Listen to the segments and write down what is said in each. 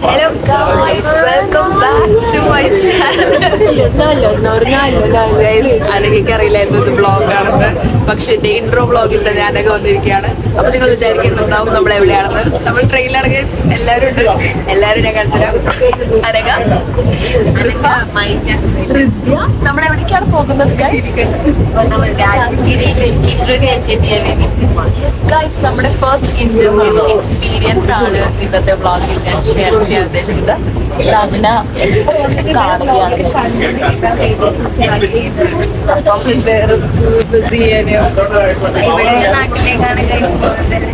Hello guys, welcome back to my channel. അനഘയ്ക്ക് അറിയില്ലായിരുന്നു ഇത് ബ്ലോഗാണെന്ന്, പക്ഷെ എന്റെ ഇൻട്രോ ബ്ലോഗിൽ തന്നെ അനഘ വന്നിരിക്കുകയാണ്. അപ്പൊ നിങ്ങൾ വിചാരിക്കുന്നുണ്ടാവും നമ്മൾ എവിടെയാണെന്ന്. നമ്മൾ ട്രെയിനിലാണ് ഗൈസ്, എല്ലാവരും ഉണ്ട്. എല്ലാവരും ഞാൻ കാണിച്ചുതരാം. അനഘ, ഹൃദ്യ, നമ്മൾ എവിടേക്കാണ് പോകുന്നത് ഗൈസ്? നമ്മുടെ ഫസ്റ്റ് ഇന്റർവ്യൂ എക്സ്പീരിയൻസ് ആണ് ഇന്നത്തെ ബ്ലോഗിൽ ഞാൻ ഷെയർ ചെയ്യാൻ ഉദ്ദേശിക്കുന്നത്. അതിനെ കാണുകയാണ് നാട്ടിലേക്കാണ് ഗൈസ് പോകുന്നത്.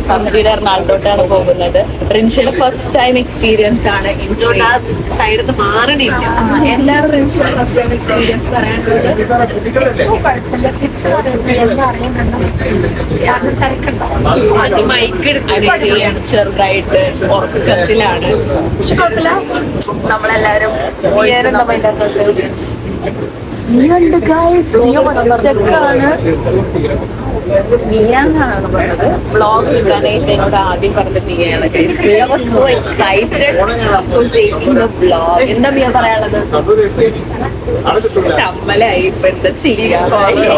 ഫംസിയുടെ എറണാകുളത്തോട്ടാണ് പോകുന്നത്. റിൻഷയുടെ ഫസ്റ്റ് ടൈം എക്സ്പീരിയൻസ് ആണ്. സൈഡിൽ നിന്ന് മാറണില്ല. എന്താണ് റിൻഷയുടെ ഫസ്റ്റ് ടൈം എക്സ്പീരിയൻസ് പറയാനുള്ളത്? മൈക്ക് എടുത്ത് ചെറുതായിട്ട് ഉറക്കത്തിലാണ്. പക്ഷെ കുഴപ്പമില്ല, നമ്മളെല്ലാരും ഒറ്റക്കാണ്. മിയാന്നാണ് പറഞ്ഞത്. വ്ളോഗ് എടുക്കാനായിട്ട് എന്നോട് ആദ്യം പറഞ്ഞത് മിയാണ്. Mia was so excited for taking the vlog. എന്താ മിയ പറയാനുള്ളത്? ചമ്മലായി, ഇപ്പൊ എന്താ ചെയ്യാൻ പറയില്ല.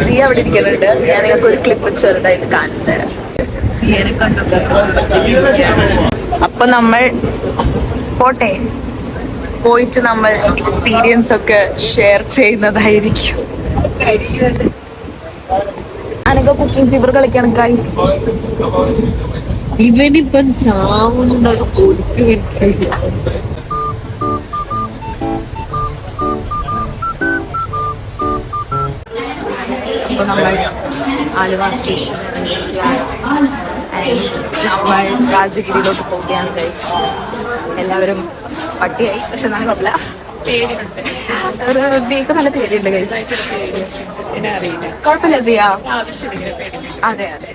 സിയ അവിടെ ഇരിക്കുന്നുണ്ട്. ഞാൻ നിങ്ങൾക്ക് ഒരു ക്ലിപ്പ് ചെറുതായിട്ട് കാണിച്ചു തരാം. സിയനെ കണ്ടു. അപ്പൊ നമ്മൾ പോട്ടെ, പോയിട്ട് നമ്മൾ എക്സ്പീരിയൻസ് ഒക്കെ ഷെയർ ചെയ്യുന്നതായിരിക്കും. അനക്ക കുക്കിംഗ് ഫീവർ കളിക്കാണ് ഗൈസ്. ഇവനിപ്പം ചാവുന്നുണ്ടാകും. അപ്പൊ നമ്മൾ ആലുവ സ്റ്റേഷനിൽ ഇറങ്ങിയിരിക്കുകയാണ്. നമ്മൾ രാജഗിരിയിലോട്ട് പോവുകയാണ് ഗൈസ്. എല്ലാവരും പട്ടിയായി, പക്ഷെ നല്ല കുഴപ്പമില്ല. പേടിയുണ്ട്. സിയക്ക് നല്ല പേടിയുണ്ട് ഗൈസ്. കുഴപ്പമില്ല സിയ. അതെ അതെ,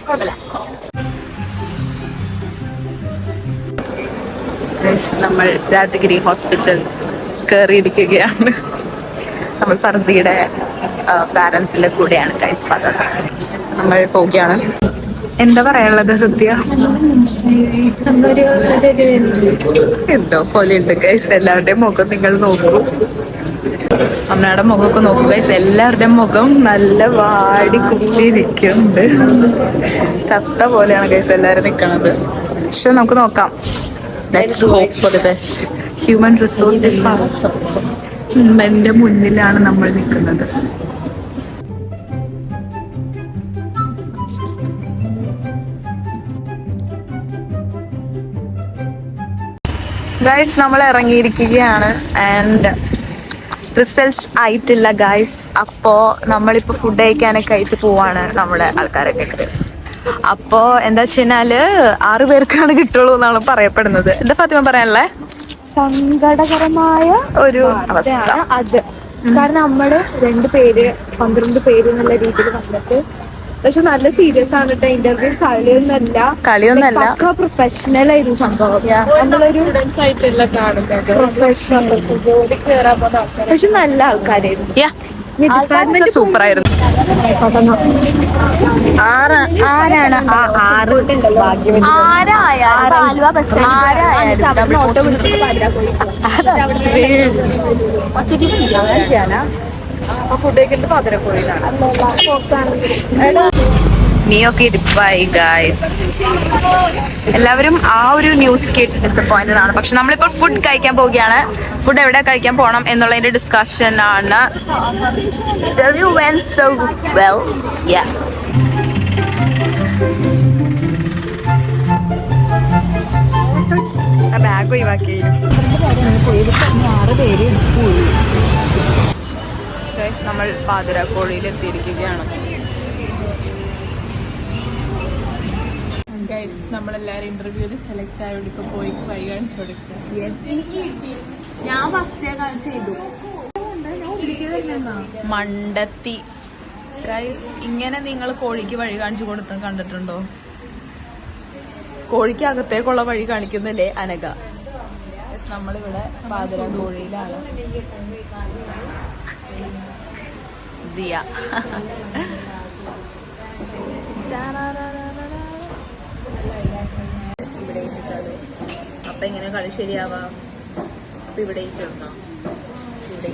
കുഴപ്പമില്ല. നമ്മൾ രാജഗിരി ഹോസ്പിറ്റൽ കയറിയിരിക്കുകയാണ്. നമ്മൾ ഫർസിയുടെ പാരൻസിന്റെ കൂടെയാണ് ഗൈസ്. നമ്മൾ പോവുകയാണ്. എന്താ പറയാനുള്ളത് ഹൃദ്യ? എന്തോ പോലെ ഉണ്ട് ഗൈസ്. എല്ലാവരുടെയും മുഖം നിങ്ങൾ നോക്കൂ. അമ്മയുടെ മുഖമൊക്കെ നോക്കൂ ഗൈസ്. എല്ലാവരുടെയും മുഖം നല്ല വാടി കുത്തിയിരിക്കുന്നുണ്ട്. ചത്ത പോലെയാണ് ഗൈസ് എല്ലാവരും നിൽക്കണത്. പക്ഷെ നമുക്ക് നോക്കാം. Let's hope for the best. Human resource department മുന്നിലാണ് നമ്മൾ നിൽക്കുന്നത്. ഗൈസ് നമ്മൾ ഇറങ്ങിയിരിക്കുകയാണ്. ആൻഡ് റിസൾട്ട്സ് ആയിട്ടില്ല ഗൈസ്. അപ്പോൾ നമ്മളിപ്പോൾ ഫുഡ് കഴിക്കാനൊക്കെ ആയിട്ട് പോവാണ് നമ്മുടെ ആൾക്കാരൊക്കെ. അപ്പോൾ എന്താ വെച്ച് കഴിഞ്ഞാല് 6 പേർക്കാണ് കിട്ടുള്ളൂ എന്നാണ് പറയപ്പെടുന്നത്. എന്താ ഫാത്തിമ പറയാനുള്ളേ? സങ്കടകരമായ ഒരു അവസ്ഥ അത്. കാരണം നമ്മള് 2 പേര് 12 പേര് എന്നുള്ള രീതിയിൽ വന്നിട്ട്, പക്ഷെ നല്ല സീരിയസ് ആണ് കേട്ടോ ഇന്റർവ്യൂ. കളിയൊന്നല്ല, പ്രൊഫഷണൽ ആയിരുന്നു സംഭവം. നമ്മളൊരു പ്രൊഫഷണൽ, പക്ഷെ നല്ല ആൾക്കാരായിരുന്നു. ഡിപ്പാർട്ട്മെന്റ് സൂപ്പർ ആയിരുന്നു. ആരാണ് ആ 6? നീയൊക്കെ ഇരിപ്പായി ഗൈസ്. എല്ലാവരും ആ ഒരു ന്യൂസ് കേട്ട് ഡിസപ്പോയിന്റഡ് ആണ്. പക്ഷെ നമ്മളിപ്പോൾ ഫുഡ് കഴിക്കാൻ പോവുകയാണ്. ഫുഡ് എവിടെ കഴിക്കാൻ പോകണം എന്നുള്ളതിന്റെ ഡിസ്കഷൻ ആണ്. Interview went so well. Yeah, bag ഒഴിവാക്കി. നമ്മൾ പാതിരാക്കോഴിയിൽ എത്തിയിരിക്കുകയാണ്. നമ്മളെല്ലാരും ഇന്റർവ്യൂല് സെലക്ട് ആയോണ്ട് ഇപ്പൊ പോയി വഴി കാണിച്ചു കൊടുക്കുക. ഞാൻ ഫസ്റ്റ് ചെയ്തു. മണ്ടത്തി ഗൈസ്. ഇങ്ങനെ നിങ്ങൾ കോഴിക്ക് വഴി കാണിച്ചു കൊടുത്ത കണ്ടിട്ടുണ്ടോ? കോഴിക്ക് അകത്തേക്കുള്ള വഴി കാണിക്കുന്നില്ലേ അനഘ? നമ്മളിവിടെ പാതിരാക്കോഴിയിലാണ്. സിയ അപ്പൊ എങ്ങനെ കളി ശരിയാവാ? അപ്പൊ ഇവിടെ ഇരിക്കണം. ഇവിടെ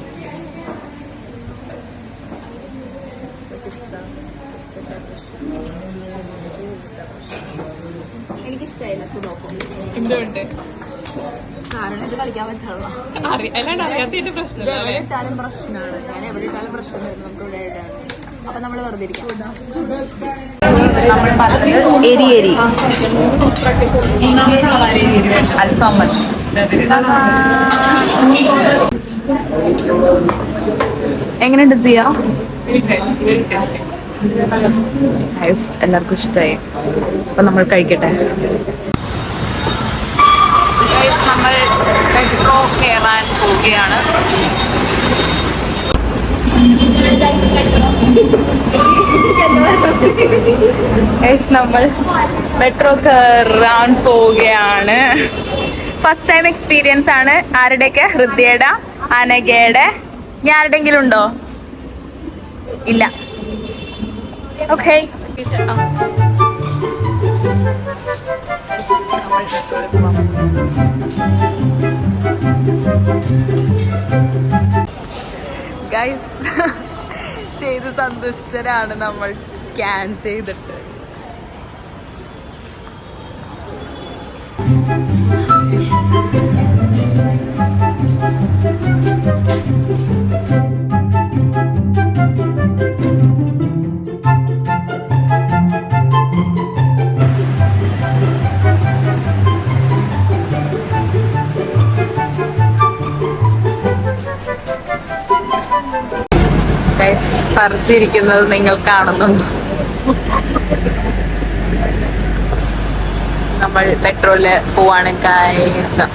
എനിക്കിഷ്ടായില്ല സുഡോക്കു. എന്തുകൊണ്ട്? കാരണം ഇത് കളിക്കാൻ പറ്റുള്ള പ്രശ്നം. എവിടെ ഇട്ടാലും പ്രശ്നമാണ്. ഞാൻ എവിടെ ഇട്ടാലും പ്രശ്നം വരുന്നു. നമുക്ക് ഇവിടെ ഇടാണ്. അപ്പൊ നമ്മള് വെറുതെ ഇരിക്കാം. നമ്മൾ പറഞ്ഞത് എരി എരി അൽഫാം മതി. എങ്ങനെയുണ്ട് സിയ? എല്ലാവർക്കും ഇഷ്ടമായി. അപ്പൊ നമ്മൾ കഴിക്കട്ടെ. നമ്മൾ മെട്രോ കയറാൻ പോവുകയാണ്. നമ്മൾ മെട്രോ കയറാൻ പോവുകയാണ്. ഫസ്റ്റ് ടൈം എക്സ്പീരിയൻസ് ആണ്. ആരുടെയൊക്കെ? ഹൃദയയുടെ, അനഘയുടെ. ഞാൻ ആരുടെങ്കിലും ഉണ്ടോ? ഇല്ല. ഓക്കെ. ഗൈസ് ചെയ്ത് സന്തുഷ്ടരാണ് നമ്മൾ സ്കാൻ ചെയ്തിട്ട്. ഫർസിരിക്കുന്നത് നിങ്ങൾ കാണുന്നുണ്ടോ? നമ്മൾ മെട്രോയില് പോവാണ് ഗൈസ്.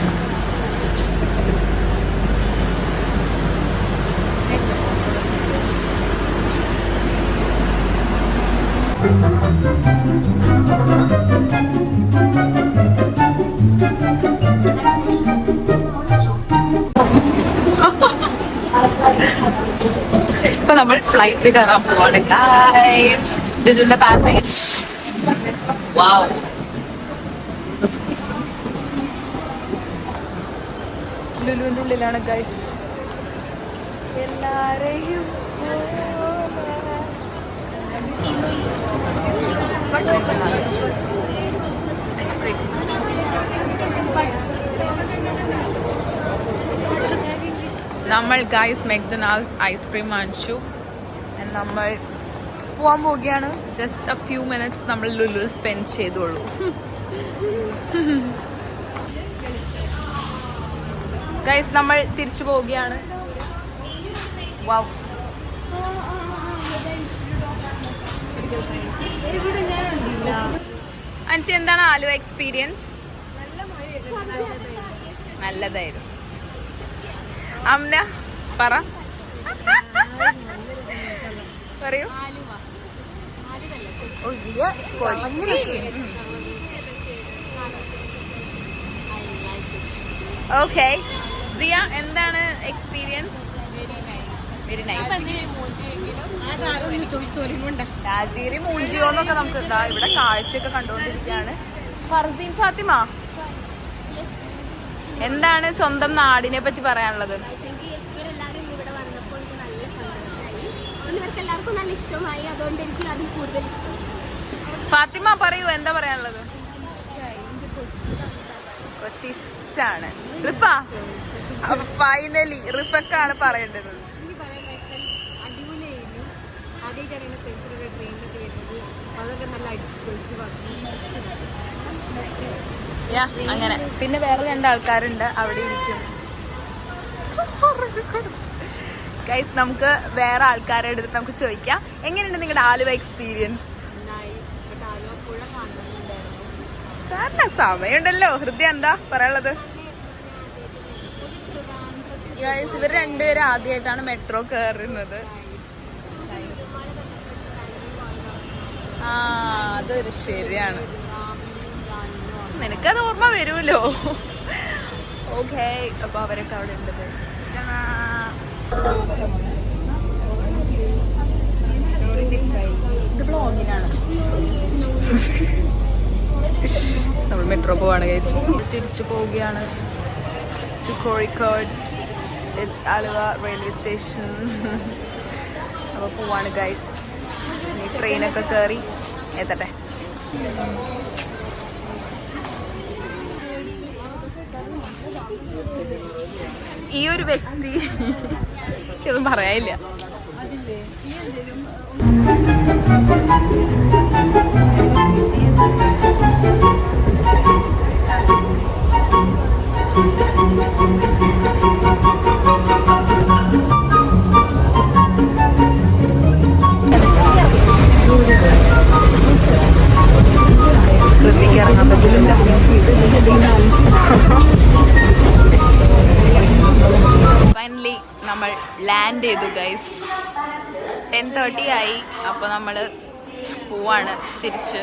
ഇപ്പൊ നമ്മൾ ഫ്ലൈറ്റ് കയറാൻ പോവാണ് ഗൈസ്. ലുലുവിന്റെ പാസേജ്. വാവ്. ലുലുവിന്റെ ഉള്ളിലാണ് ഗൈസ്. എല്ലാരെയും നമ്മൾ ഗൈസ് മെക്ഡൊണാൾഡ്സ് ഐസ്ക്രീം വാങ്ങിച്ചു. നമ്മൾ പോവാൻ പോവുകയാണ്. ജസ്റ്റ് എ ഫ്യൂ മിനിറ്റ്സ് നമ്മൾ ലുലുവിൽ സ്പെൻഡ് ചെയ്തോളൂ. ഗൈസ് നമ്മൾ തിരിച്ചു പോവുകയാണ്. വാവ്. അൻസി, എന്താണ് ആലുവ എക്സ്പീരിയൻസ്? നല്ലതായിരുന്നു. അമ്ന പറയൂ. ഓക്കെ സിയ, എന്താണ് എക്സ്പീരിയൻസ്? Very nice. രാജീരി മൂഞ്ചിയോന്നൊക്കെ നമുക്ക് ഇവിടെ കാഴ്ചയൊക്കെ കണ്ടുകൊണ്ടിരിക്കുകയാണ്. ഫർസീൻ ഫാത്തിമ, എന്താണ് സ്വന്തം നാടിനെ പറ്റി പറയാനുള്ളത്? എല്ലാവർക്കും നല്ല ഇഷ്ടമായി. അതുകൊണ്ട് എനിക്ക് അതിൽ കൂടുതൽ ഇഷ്ടം. ഫാത്തിമ പറയൂ, എന്താ പറയാനുള്ളത്? കൊച്ചി ഇഷ്ടാണ്. റിഫ, ഫൈനലി റിഫക്കാണ് പറയേണ്ടത്. അടിപൊളിയായിരുന്നു. ആദ്യമായിട്ടാണ് ഫ്രണ്ട്സിനൊക്കെ ട്രെയിനിലൊക്കെ വരുന്നത്. അതൊക്കെ നല്ല അടിച്ചു പൊളിച്ച് പറഞ്ഞു. അങ്ങനെ പിന്നെ വേറെ 2 ആൾക്കാരുണ്ട് അവിടെ ഇരിക്കും. ഗൈസ്, നമുക്ക് വേറെ ആൾക്കാരുടെ അടുത്ത് നമുക്ക് ചോദിക്കാം, എങ്ങനെയുണ്ട് നിങ്ങളുടെ ആലുവ എക്സ്പീരിയൻസ്? സാറിന് സമയമുണ്ടല്ലോ. ഹൃദയ, എന്താ പറയാനുള്ളത്? ഗൈസ്, ഇവർ 2 പേരും ആദ്യമായിട്ടാണ് മെട്രോ കയറുന്നത്. അതൊരു ശരിയാണ്. നിനക്കത് ഓർമ്മ വരുമല്ലോ. ഓക്കെ, അപ്പൊ അവരൊക്കെ അവിടെ ഉണ്ട്. ഇത് ബ്ലോഗിനാണ്. നമ്മൾ മെട്രോ പോവാണ് ഗൈസ്. തിരിച്ചു പോവുകയാണ് to Kozhikode. It's Aluva railway station. അപ്പോൾ പോവാണ് ഗൈസ്. ഇനി ട്രെയിനൊക്കെ കയറി എത്തട്ടെ. ഈ ഒരു വ്യക്തി ഇതൊന്നും പറയാനില്ല. കൃതിക്ക് ഇറങ്ങാൻ പറ്റില്ല. ഫൈനലി നമ്മൾ ലാൻഡ് ചെയ്തു ഗൈസ്. 10:30 ആയി. അപ്പോൾ നമ്മൾ പോവാണ് തിരിച്ച്.